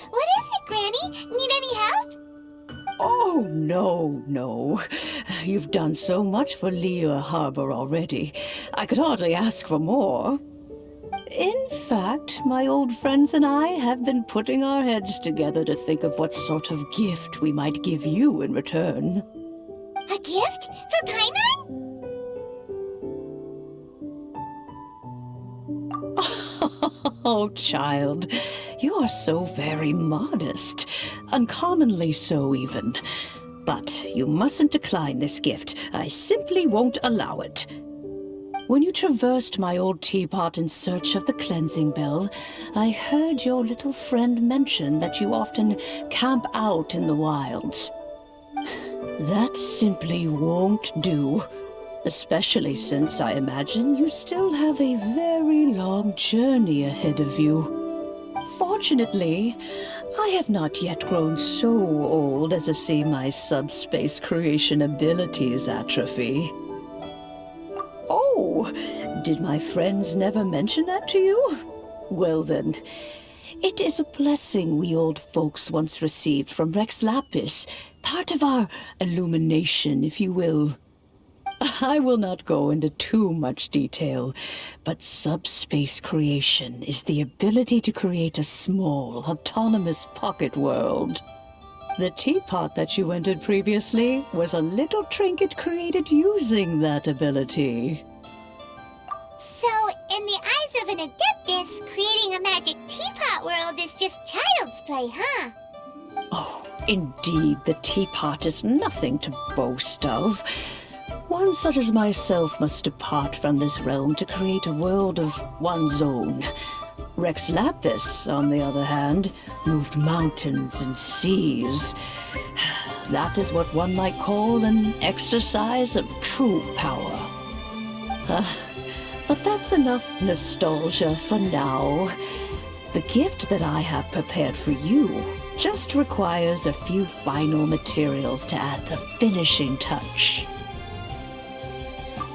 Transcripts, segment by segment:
What is it, Granny? Need any help? Oh, no. You've done so much for Liyue Harbor already. I could hardly ask for more. In fact, my old friends and I have been putting our heads together to think of what sort of gift we might give you in return. A gift? For Paimon? Oh, child, you are so very modest. Uncommonly so, even. But you mustn't decline this gift. I simply won't allow it. When you traversed my old teapot in search of the cleansing bell, I heard your little friend mention that you often camp out in the wilds. That simply won't do. Especially since I imagine you still have a very long journey ahead of you. Fortunately, I have not yet grown so old as to see my subspace creation abilities atrophy. Oh, did my friends never mention that to you? Well then, it is a blessing we old folks once received from Rex Lapis, part of our illumination, if you will. I will not go into too much detail, but subspace creation is the ability to create a small, autonomous pocket world. The teapot that you entered previously was a little trinket created using that ability. So, in the eyes of an Adeptus, creating a magic teapot world is just child's play, huh? Oh, indeed, the teapot is nothing to boast of. One such as myself must depart from this realm to create a world of one's own. Rex Lapis, on the other hand, moved mountains and seas. That is what one might call an exercise of true power. But that's enough nostalgia for now. The gift that I have prepared for you just requires a few final materials to add the finishing touch.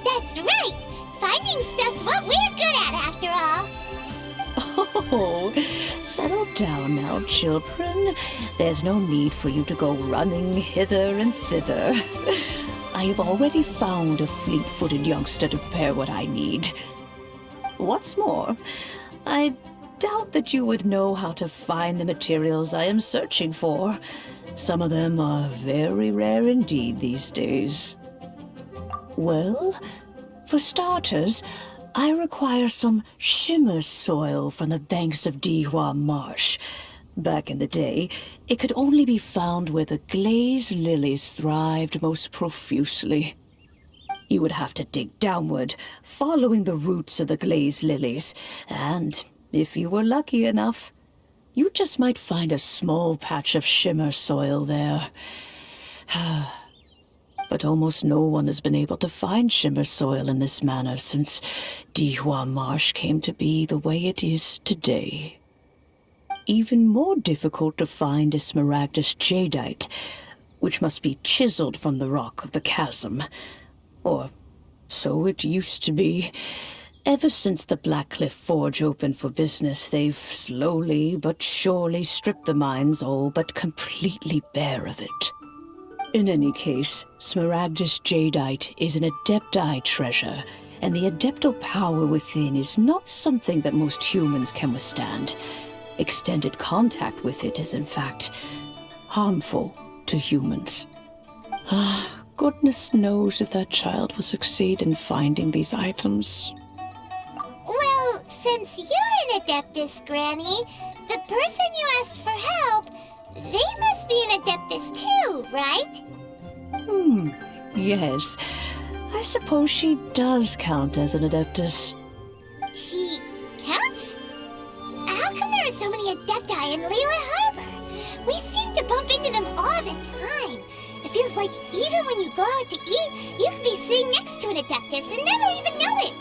That's right! Finding stuff's what we're good at, after all! Oh, settle down now, children. There's no need for you to go running hither and thither. I have already found a fleet-footed youngster to prepare what I need. What's more, I doubt that you would know how to find the materials I am searching for. Some of them are very rare indeed these days. Well, for starters, I require some shimmer soil from the banks of Dihua Marsh. Back in the day, it could only be found where the glazed lilies thrived most profusely. You would have to dig downward, following the roots of the glazed lilies, and if you were lucky enough, you just might find a small patch of shimmer soil there. But almost no one has been able to find shimmer soil in this manner since Dihua Marsh came to be the way it is today. Even more difficult to find is Smaragdus Jadeite, which must be chiseled from the rock of the chasm. Or so it used to be. Ever since the Blackcliff Forge opened for business, they've slowly but surely stripped the mines all but completely bare of it. In any case, Smaragdus Jadeite is an Adepti treasure, and the Adeptal power within is not something that most humans can withstand. Extended contact with it is, in fact, harmful to humans. Goodness knows if that child will succeed in finding these items. Well, since you're an Adeptus, Granny, the person you asked for help, they must be an Adeptus too, right? Yes. I suppose she does count as an Adeptus. She counts? How come there are so many Adepti in Liyue Harbor? We seem to bump into them all the time. It feels like even when you go out to eat, you could be sitting next to an Adeptus and never even know it.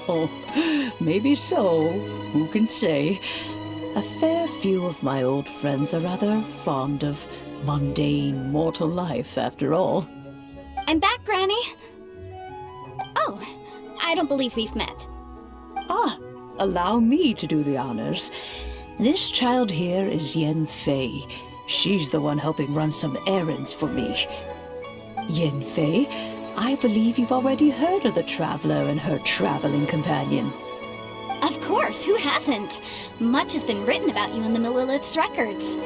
Oh, maybe so. Who can say? A fair few of my old friends are rather fond of mundane mortal life, after all. I'm back, Granny. Oh, I don't believe we've met. Allow me to do the honors. This child here is Yanfei. She's the one helping run some errands for me. Yanfei, I believe you've already heard of the Traveler and her traveling companion. Of course, who hasn't? Much has been written about you in the Millilith's records.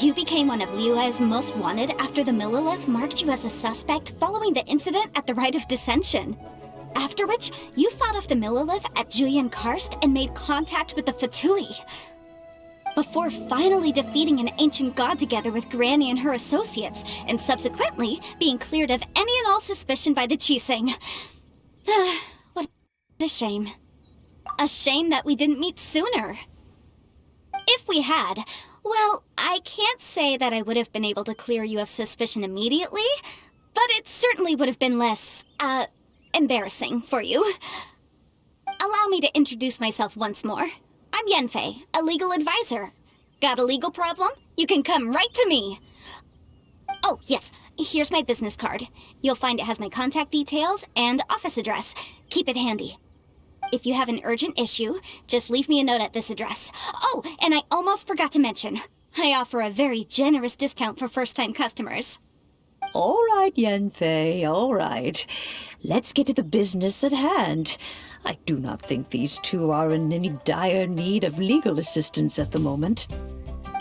You became one of Liyue's most wanted after the Millilith marked you as a suspect following the incident at the Rite of Dissension. After which, you fought off the Millilith at Julian Karst and made contact with the Fatui. Before finally defeating an ancient god together with Granny and her associates, and subsequently being cleared of any and all suspicion by the Chiseng. What a shame. A shame that we didn't meet sooner. If we had, well, I can't say that I would have been able to clear you of suspicion immediately, but it certainly would have been less, embarrassing for you. Allow me to introduce myself once more. I'm Yanfei, a legal advisor. Got a legal problem? You can come right to me. Oh, yes, here's my business card. You'll find it has my contact details and office address. Keep it handy. If you have an urgent issue, just leave me a note at this address. Oh, and I almost forgot to mention, I offer a very generous discount for first-time customers. All right, Yanfei, all right. Let's get to the business at hand. I do not think these two are in any dire need of legal assistance at the moment.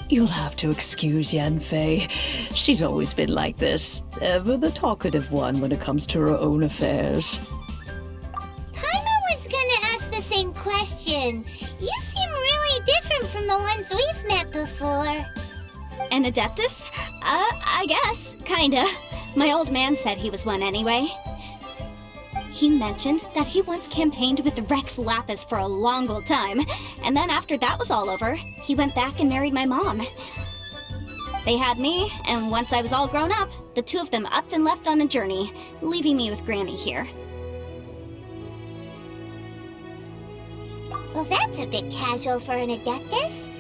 You'll have to excuse Yanfei. She's always been like this, ever the talkative one when it comes to her own affairs. Paimon was gonna ask the same question. You seem really different from the ones we've met before. An Adeptus? I guess, kinda. My old man said he was one anyway. He mentioned that he once campaigned with Rex Lapis for a long old time, and then after that was all over, he went back and married my mom. They had me, and once I was all grown up, the two of them upped and left on a journey, leaving me with Granny here. Well, that's a bit casual for an Adeptus.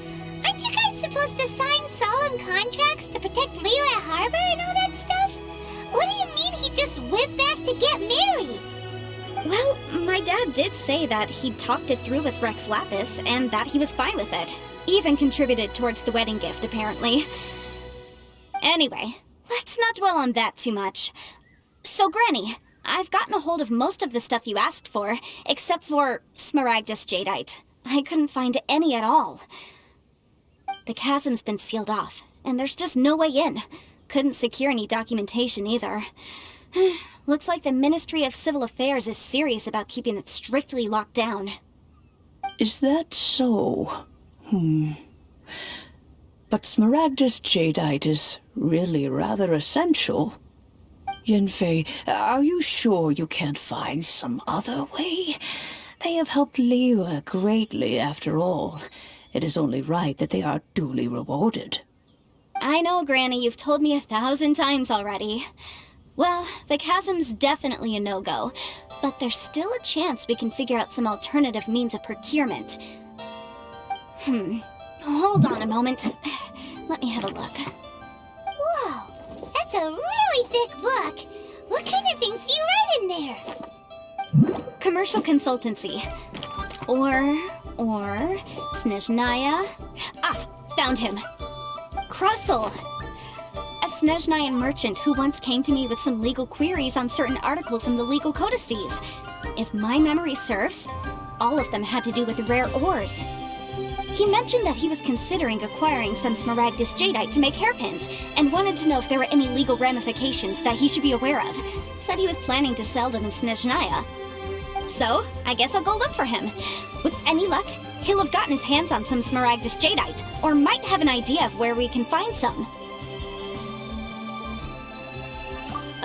Aren't you guys supposed to sign solemn contracts to protect Liyue Harbor and all that stuff? What do you mean he just went back to get married? Well, my dad did say that he'd talked it through with Rex Lapis, and that he was fine with it. Even contributed towards the wedding gift, apparently. Anyway, let's not dwell on that too much. So, Granny, I've gotten a hold of most of the stuff you asked for, except for Smaragdus Jadeite. I couldn't find any at all. The chasm's been sealed off, and there's just no way in. Couldn't secure any documentation either. Looks like the Ministry of Civil Affairs is serious about keeping it strictly locked down. Is that so? But Smaragdus Jadeite is really rather essential. Yanfei, are you sure you can't find some other way? They have helped Liyue greatly, after all. It is only right that they are duly rewarded. I know, Granny, you've told me 1,000 times already. Well, the chasm's definitely a no-go, but there's still a chance we can figure out some alternative means of procurement. Hold on a moment. Let me have a look. Whoa, that's a really thick book. What kind of things do you write in there? Commercial consultancy. Or Snezhnaya. Ah, found him. Krusel. A Snezhnayan merchant who once came to me with some legal queries on certain articles in the legal codices. If my memory serves, all of them had to do with rare ores. He mentioned that he was considering acquiring some Smaragdus Jadeite to make hairpins, and wanted to know if there were any legal ramifications that he should be aware of. Said he was planning to sell them in Snezhnaya. So, I guess I'll go look for him. With any luck, he'll have gotten his hands on some Smaragdus Jadeite, or might have an idea of where we can find some.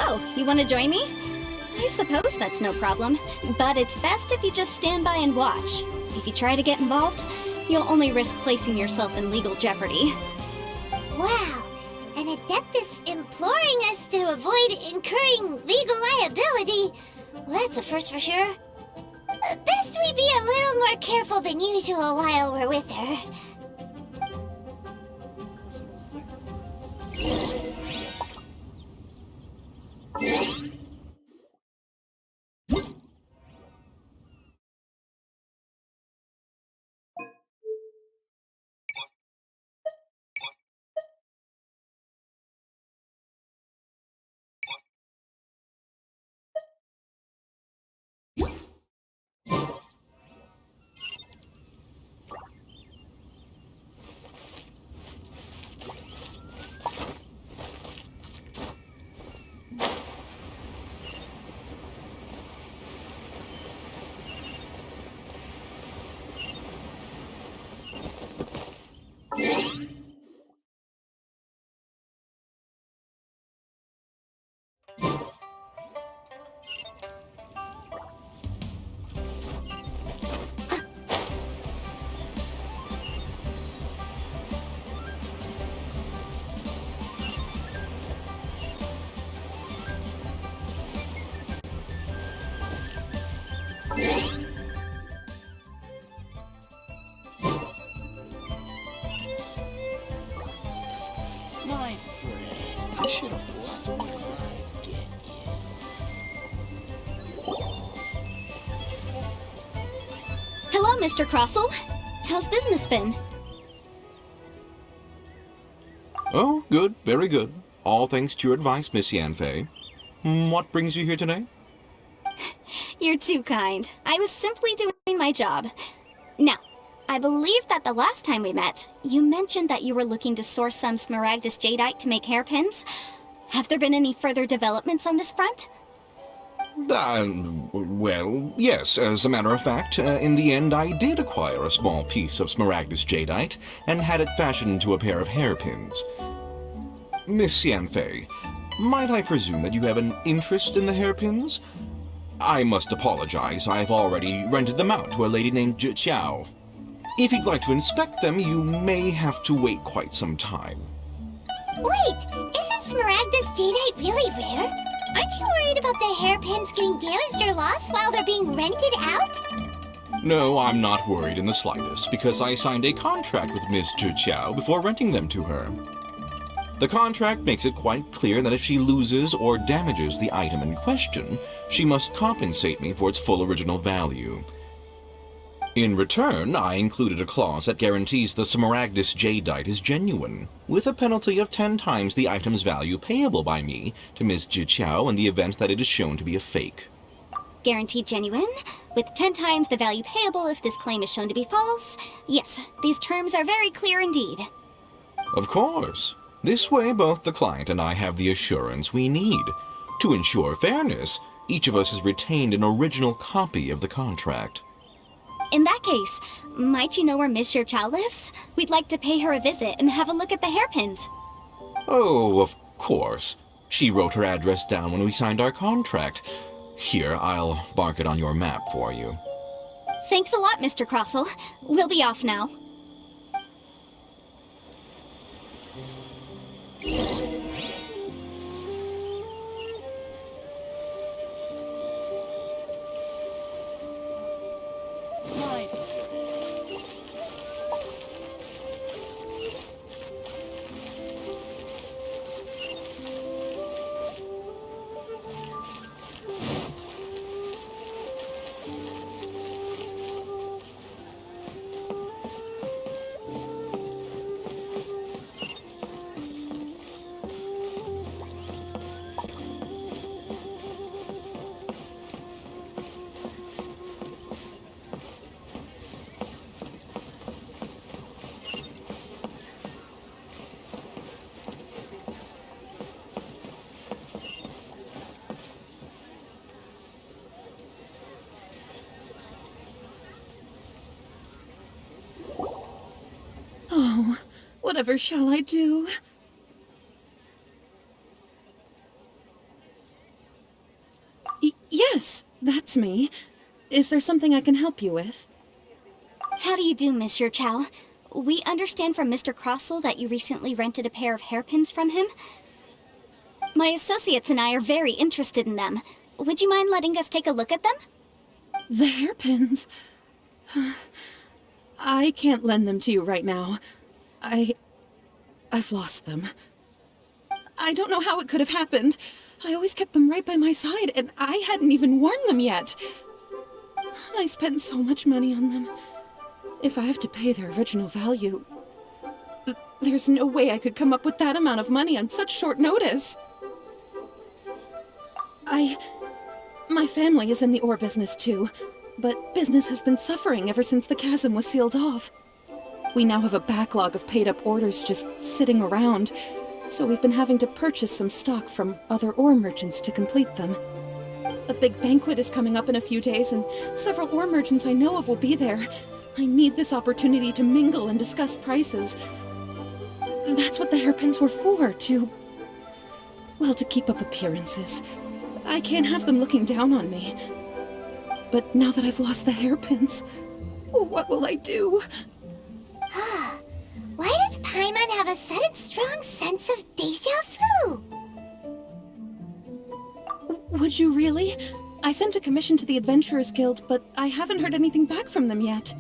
Oh, you want to join me? I suppose that's no problem, but it's best if you just stand by and watch. If you try to get involved, you'll only risk placing yourself in legal jeopardy. Wow, an Adeptus imploring us to avoid incurring legal liability. Well, that's a first for sure. Best we be a little more careful than usual while we're with her. My friend, I should have brought my get Hello, Mr. Crossell. How's business been? Oh, good, very good. All thanks to your advice, Miss Yanfei. What brings you here today? You're too kind. I was simply doing my job. Now, I believe that the last time we met, you mentioned that you were looking to source some Smaragdus Jadeite to make hairpins. Have there been any further developments on this front? Well, yes, as a matter of fact, in the end I did acquire a small piece of Smaragdus Jadeite and had it fashioned into a pair of hairpins. Miss Yanfei, might I presume that you have an interest in the hairpins? I must apologize, I've already rented them out to a lady named Zhiqiao. If you'd like to inspect them, you may have to wait quite some time. Wait, isn't Smaragdus Jadeite really rare? Aren't you worried about the hairpins getting damaged or lost while they're being rented out? No, I'm not worried in the slightest, because I signed a contract with Miss Zhiqiao before renting them to her. The contract makes it quite clear that if she loses or damages the item in question, she must compensate me for its full original value. In return, I included a clause that guarantees the Smaragdus Jadeite is genuine, with a penalty of 10 times the item's value payable by me to Ms. Zhiqiao in the event that it is shown to be a fake. Guaranteed genuine, with 10 times the value payable if this claim is shown to be false. Yes, these terms are very clear indeed. Of course. This way, both the client and I have the assurance we need. To ensure fairness, each of us has retained an original copy of the contract. In that case, might you know where Miss Zhiqiao lives? We'd like to pay her a visit and have a look at the hairpins. Oh, of course. She wrote her address down when we signed our contract. Here, I'll mark it on your map for you. Thanks a lot, Mr. Crossell. We'll be off now. my friend. Oh, whatever shall I do? Yes, that's me. Is there something I can help you with? How do you do, Miss Zhiqiao? We understand from Mr. Crossell that you recently rented a pair of hairpins from him. My associates and I are very interested in them. Would you mind letting us take a look at them? The hairpins? I can't lend them to you right now. I've lost them. I don't know how it could have happened. I always kept them right by my side, and I hadn't even worn them yet. I spent so much money on them. If I have to pay their original value, there's no way I could come up with that amount of money on such short notice. My family is in the ore business too, but business has been suffering ever since the chasm was sealed off. We now have a backlog of paid-up orders just sitting around, so we've been having to purchase some stock from other ore merchants to complete them. A big banquet is coming up in a few days, and several ore merchants I know of will be there. I need this opportunity to mingle and discuss prices. That's what the hairpins were for, to keep up appearances. I can't have them looking down on me. But now that I've lost the hairpins, what will I do? Why does Paimon have a sudden strong sense of déjà vu? Would you really? I sent a commission to the Adventurers Guild, but I haven't heard anything back from them yet.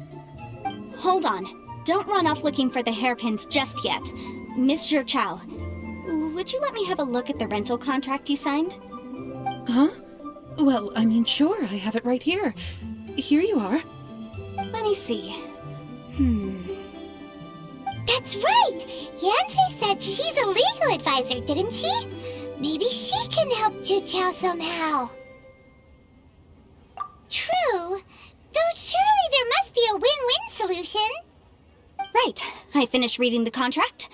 Hold on. Don't run off looking for the hairpins just yet. Miss Zhiqiao, would you let me have a look at the rental contract you signed? Huh? Well, I mean, sure, I have it right here. Here you are. Let me see. That's right! Yanfei said she's a legal advisor, didn't she? Maybe she can help Zhiqiao somehow. True. Though surely there must be a win-win solution. Right. I finished reading the contract.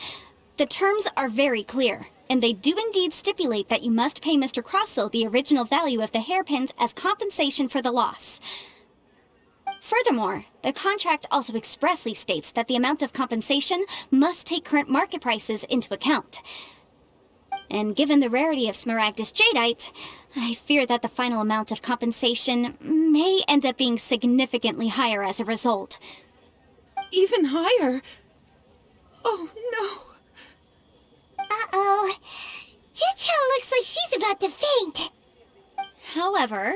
The terms are very clear, and they do indeed stipulate that you must pay Mr. Crossel the original value of the hairpins as compensation for the loss. Furthermore, the contract also expressly states that the amount of compensation must take current market prices into account. And given the rarity of Smaragdus Jadeite, I fear that the final amount of compensation may end up being significantly higher as a result. Even higher? Oh, no. Uh-oh. Zhiqiao looks like she's about to faint. However,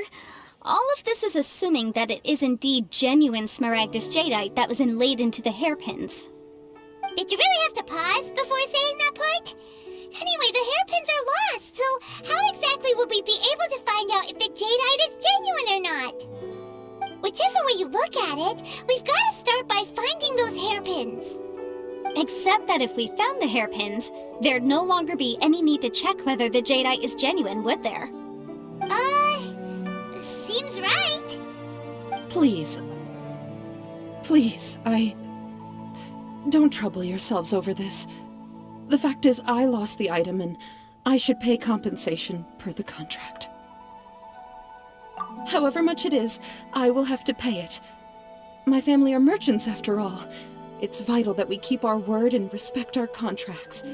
all of this is assuming that it is indeed genuine Smaragdus Jadeite that was inlaid into the hairpins. Did you really have to pause before saying that part? Anyway, the hairpins are lost, so how exactly would we be able to find out if the Jadeite is genuine or not? Whichever way you look at it, we've got to start by finding those hairpins. Except that if we found the hairpins, there'd no longer be any need to check whether the Jadeite is genuine, would there? Seems right. Please, don't trouble yourselves over this. The fact is, I lost the item, and I should pay compensation per the contract. However much it is, I will have to pay it. My family are merchants, after all. It's vital that we keep our word and respect our contracts.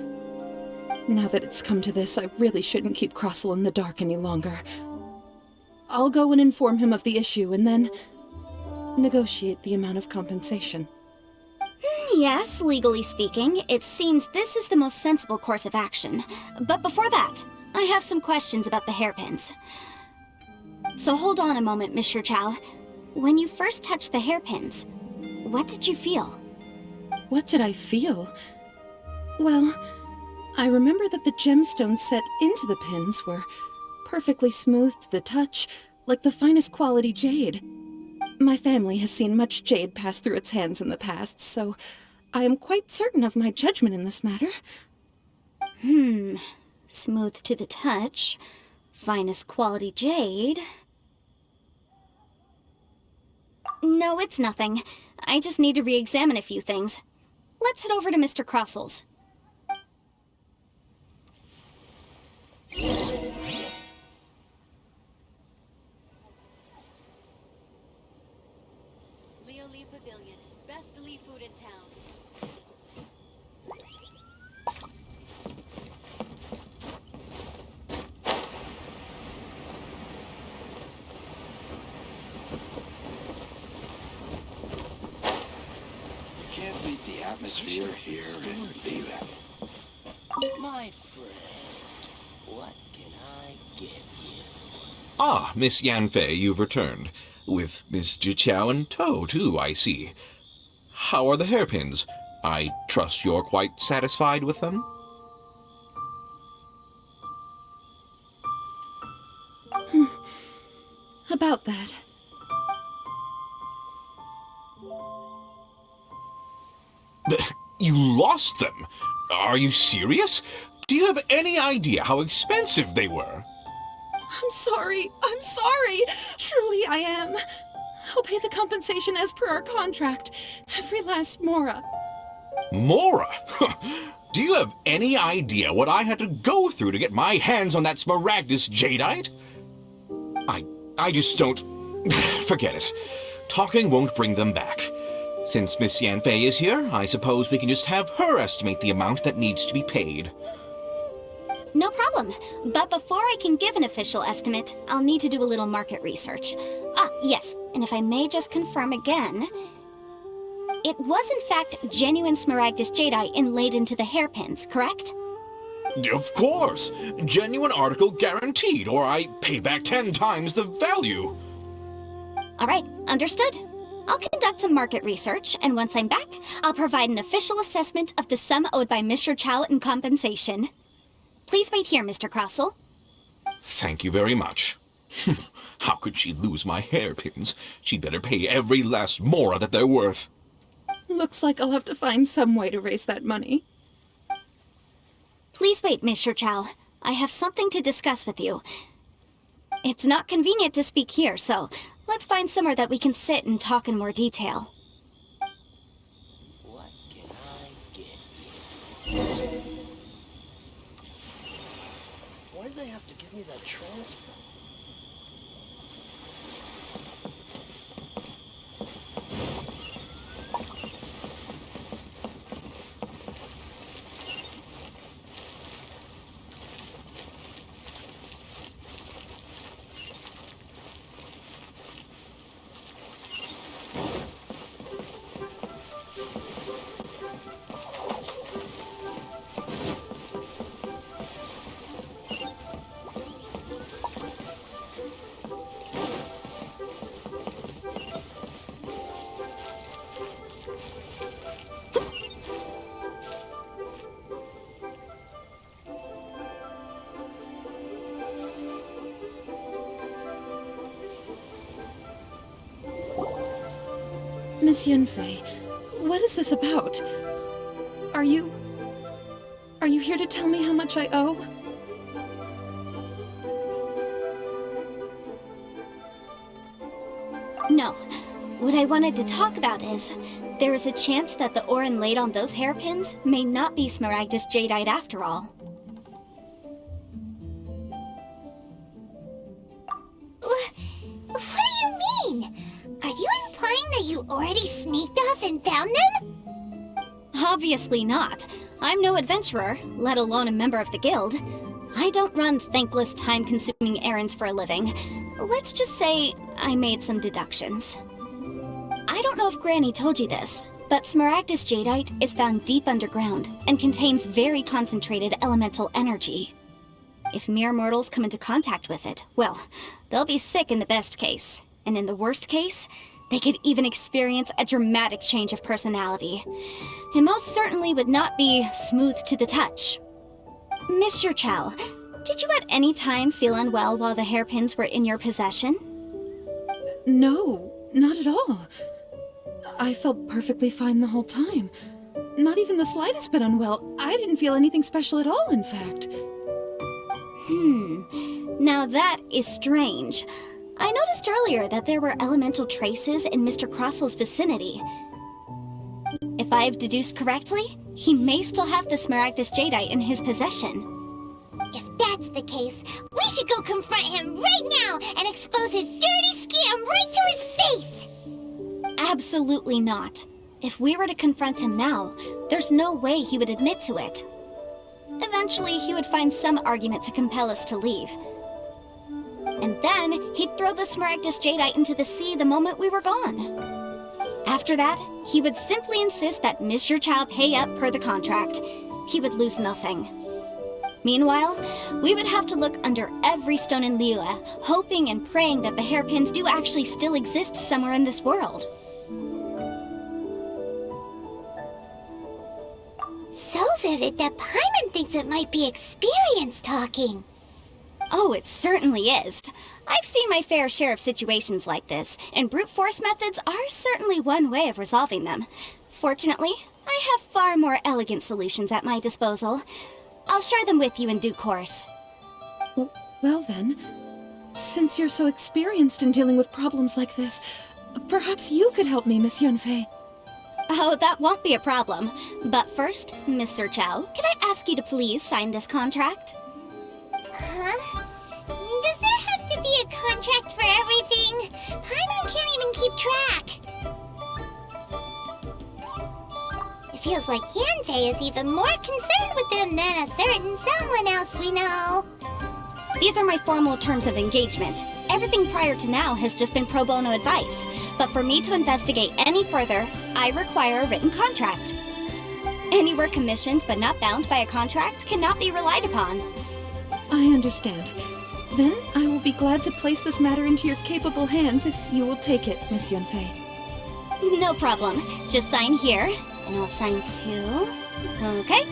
Now that it's come to this, I really shouldn't keep Crossel in the dark any longer. I'll go and inform him of the issue, and then negotiate the amount of compensation. Yes, legally speaking, it seems this is the most sensible course of action. But before that, I have some questions about the hairpins. So hold on a moment, Miss Zhiqiao. When you first touched the hairpins, what did you feel? What did I feel? Well, I remember that the gemstones set into the pins were perfectly smooth to the touch, like the finest quality jade. My family has seen much jade pass through its hands in the past, so I am quite certain of my judgment in this matter. Smooth to the touch, finest quality jade. No, it's nothing. I just need to re-examine a few things. Let's head over to Mr. Crossel's. Liyue Pavilion, best Li food in town. You can't beat the atmosphere here in Teyvat. My friend, what can I get you? Ah, Miss Yanfei, you've returned. With Miss Zhiqiao in tow, too, I see. How are the hairpins? I trust you're quite satisfied with them? About that. You lost them? Are you serious? Do you have any idea how expensive they were? I'm sorry. Truly I am. I'll pay the compensation as per our contract. Every last mora. Mora? Do you have any idea what I had to go through to get my hands on that Smaragdus Jadeite? I just don't... Forget it. Talking won't bring them back. Since Miss Yanfei is here, I suppose we can just have her estimate the amount that needs to be paid. No problem. But before I can give an official estimate, I'll need to do a little market research. Ah, yes, and if I may just confirm again, it was in fact genuine Smaragdus Jadeite inlaid into the hairpins, correct? Of course! Genuine article guaranteed, or I pay back 10 times the value. All right, understood. I'll conduct some market research, and once I'm back, I'll provide an official assessment of the sum owed by Miss Zhiqiao in compensation. Please wait here, Mr. Crossell. Thank you very much. How could she lose my hairpins? She'd better pay every last mora that they're worth. Looks like I'll have to find some way to raise that money. Please wait, Miss Zhiqiao. I have something to discuss with you. It's not convenient to speak here, so let's find somewhere that we can sit and talk in more detail. What can I get you? Why'd they have to give me that transfer? Miss Yanfei, what is this about? Are you here to tell me how much I owe? No. What I wanted to talk about is, there is a chance that the ore inlaid on those hairpins may not be Smaragdus Jadeite after all. What do you mean? Are you implying that you already sneaked off and found them? Obviously not. I'm no adventurer, let alone a member of the guild. I don't run thankless, time-consuming errands for a living. Let's just say I made some deductions. I don't know if Granny told you this, but Smaragdus Jadeite is found deep underground and contains very concentrated elemental energy. If mere mortals come into contact with it, well, they'll be sick in the best case. And in the worst case, they could even experience a dramatic change of personality. It most certainly would not be smooth to the touch. Miss Zhiqiao, did you at any time feel unwell while the hairpins were in your possession? No, not at all. I felt perfectly fine the whole time. Not even the slightest bit unwell. I didn't feel anything special at all, in fact. Now that is strange. I noticed earlier that there were elemental traces in Mr. Crossell's vicinity. If I've deduced correctly, he may still have the Smaragdus Jadeite in his possession. If that's the case, we should go confront him right now and expose his dirty scam right to his face! Absolutely not. If we were to confront him now, there's no way he would admit to it. Eventually, he would find some argument to compel us to leave. And then, he'd throw the Smaragdus Jadeite into the sea the moment we were gone. After that, he would simply insist that Miss Zhiqiao pay up per the contract. He would lose nothing. Meanwhile, we would have to look under every stone in Liyue, hoping and praying that the hairpins do actually still exist somewhere in this world. So vivid that Paimon thinks it might be experience talking. Oh, it certainly is. I've seen my fair share of situations like this, and brute force methods are certainly one way of resolving them. Fortunately, I have far more elegant solutions at my disposal. I'll share them with you in due course. Well then, since you're so experienced in dealing with problems like this, perhaps you could help me, Miss Yanfei. Oh, that won't be a problem. But first, Miss Zhiqiao, can I ask you to please sign this contract? Huh? Does there have to be a contract for everything? Paimon can't even keep track. It feels like Yanfei is even more concerned with them than a certain someone else we know. These are my formal terms of engagement. Everything prior to now has just been pro bono advice. But for me to investigate any further, I require a written contract. Any work commissioned but not bound by a contract cannot be relied upon. I understand. Then I will be glad to place this matter into your capable hands if you will take it, Miss Yanfei. No problem. Just sign here, and I'll sign too. Okay.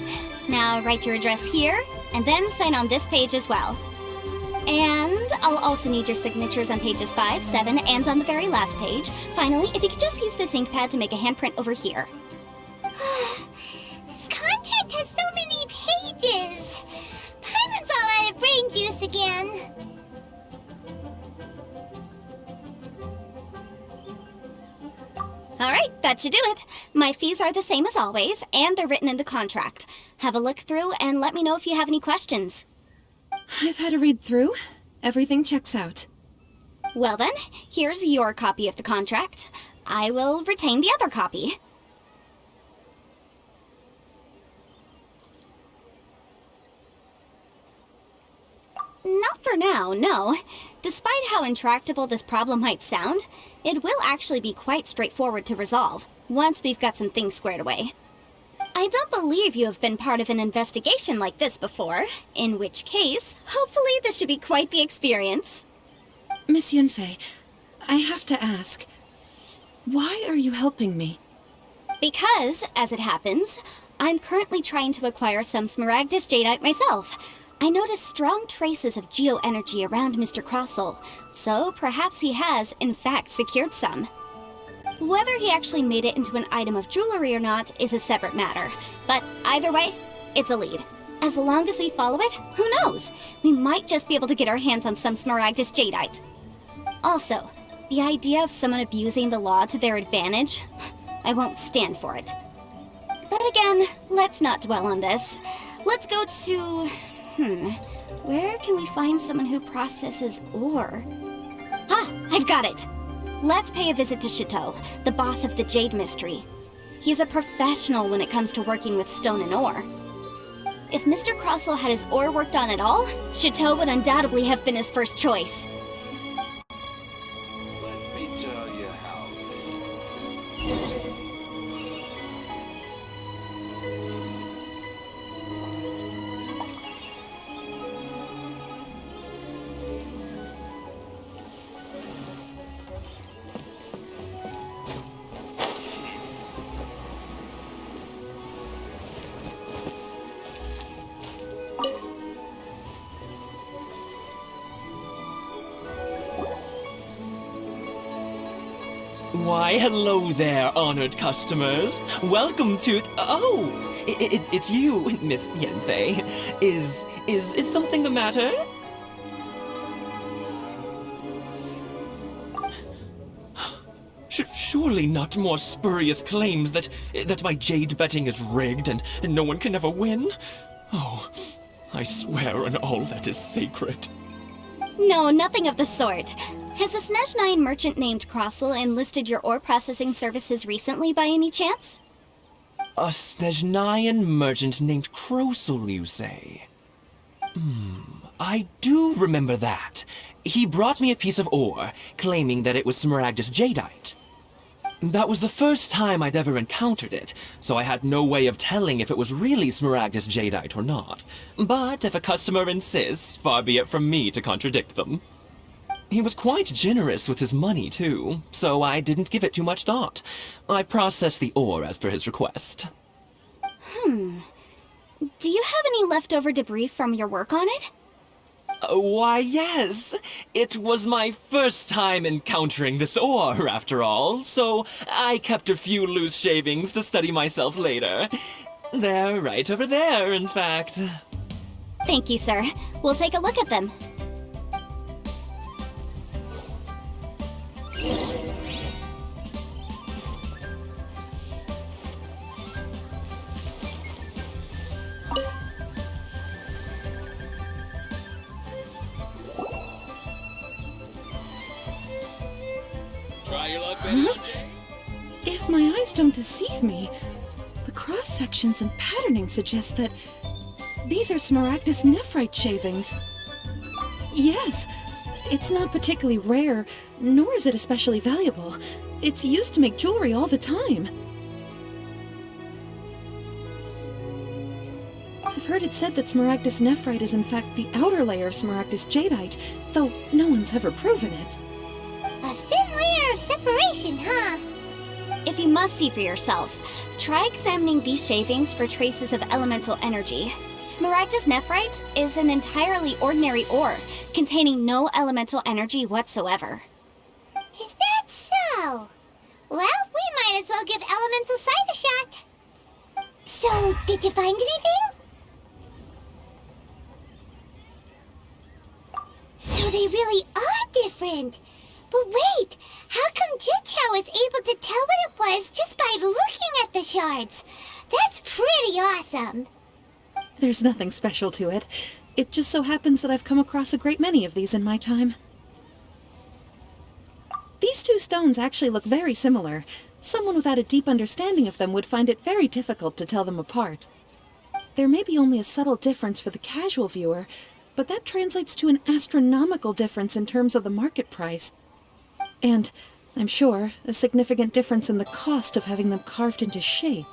Now write your address here, And then sign on this page as well. And I'll also need your signatures on pages 5, 7, and on the very last page. Finally, if you could just use this ink pad to make a handprint over here. This contract has so many pages. Paimon's all out of brain juice again. Alright, that should do it. My fees are the same as always, and they're written in the contract. Have a look through and let me know if you have any questions. I've had a read through. Everything checks out. Well then, here's your copy of the contract. I will retain the other copy. Not for now, no. Despite how intractable this problem might sound, it will actually be quite straightforward to resolve, once we've got some things squared away. I don't believe you have been part of an investigation like this before, in which case, hopefully this should be quite the experience. Miss Yanfei, I have to ask, why are you helping me? Because, as it happens, I'm currently trying to acquire some Smaragdus Jadeite myself. I noticed strong traces of geo-energy around Mr. Crossel, so perhaps he has, in fact, secured some. Whether he actually made it into an item of jewelry or not is a separate matter, but either way, it's a lead. As long as we follow it, who knows? We might just be able to get our hands on some Smaragdus Jadeite. Also, the idea of someone abusing the law to their advantage, I won't stand for it. But again, let's not dwell on this. Let's go to... where can we find someone who processes ore? Ah, I've got it! Let's pay a visit to Zhiqiao, the boss of the Jade Mystery. He's a professional when it comes to working with stone and ore. If Mr. Crossel had his ore worked on at all, Zhiqiao would undoubtedly have been his first choice. Let me tell you how it is. Why, hello there, honored customers. Welcome to... Oh! It's you, Miss Yanfei. Is something the matter? Surely not more spurious claims that my jade betting is rigged and no one can ever win? Oh, I swear on all that is sacred. No, nothing of the sort. Has a Snezhnaya merchant named Crossel enlisted your ore processing services recently by any chance? A Snezhnaya merchant named Crossel, you say? I do remember that. He brought me a piece of ore, claiming that it was Smaragdus Jadeite. That was the first time I'd ever encountered it, so I had no way of telling if it was really Smaragdus Jadeite or not. But if a customer insists, far be it from me to contradict them. He was quite generous with his money, too, so I didn't give it too much thought. I processed the ore as per his request. Do you have any leftover debris from your work on it? Why, yes. It was my first time encountering this ore, after all, so I kept a few loose shavings to study myself later. They're right over there, in fact. Thank you, sir. We'll take a look at them. Try your luck, baby. If my eyes don't deceive me, the cross-sections and patterning suggest that these are Smaragdus nephrite shavings. Yes, it's not particularly rare, nor is it especially valuable. It's used to make jewelry all the time. I've heard it said that Smaragdus nephrite is in fact the outer layer of Smaragdus Jadeite, though no one's ever proven it. A thin layer of separation, huh? If you must see for yourself, try examining these shavings for traces of elemental energy. Smaragdus nephrite is an entirely ordinary ore, containing no elemental energy whatsoever. Is that so? Well, we might as well give Elemental Sight a shot. So, did you find anything? So they really are different. But wait, how come Zhiqiao was able to tell what it was just by looking at the shards? That's pretty awesome. There's nothing special to it. It just so happens that I've come across a great many of these in my time. These two stones actually look very similar. Someone without a deep understanding of them would find it very difficult to tell them apart. There may be only a subtle difference for the casual viewer, but that translates to an astronomical difference in terms of the market price. And, I'm sure, a significant difference in the cost of having them carved into shape.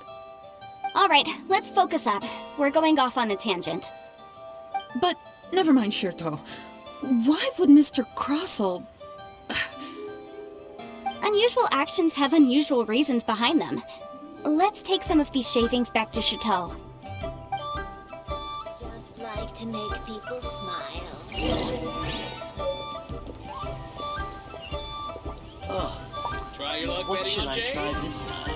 Alright, let's focus up. We're going off on a tangent. But, never mind, Shirto. Why would Mr. Crossell... Unusual actions have unusual reasons behind them. Let's take some of these shavings back to Chateau. Just like to make people smile. Oh, Try your luck, what Betty should on I Jane? try this time?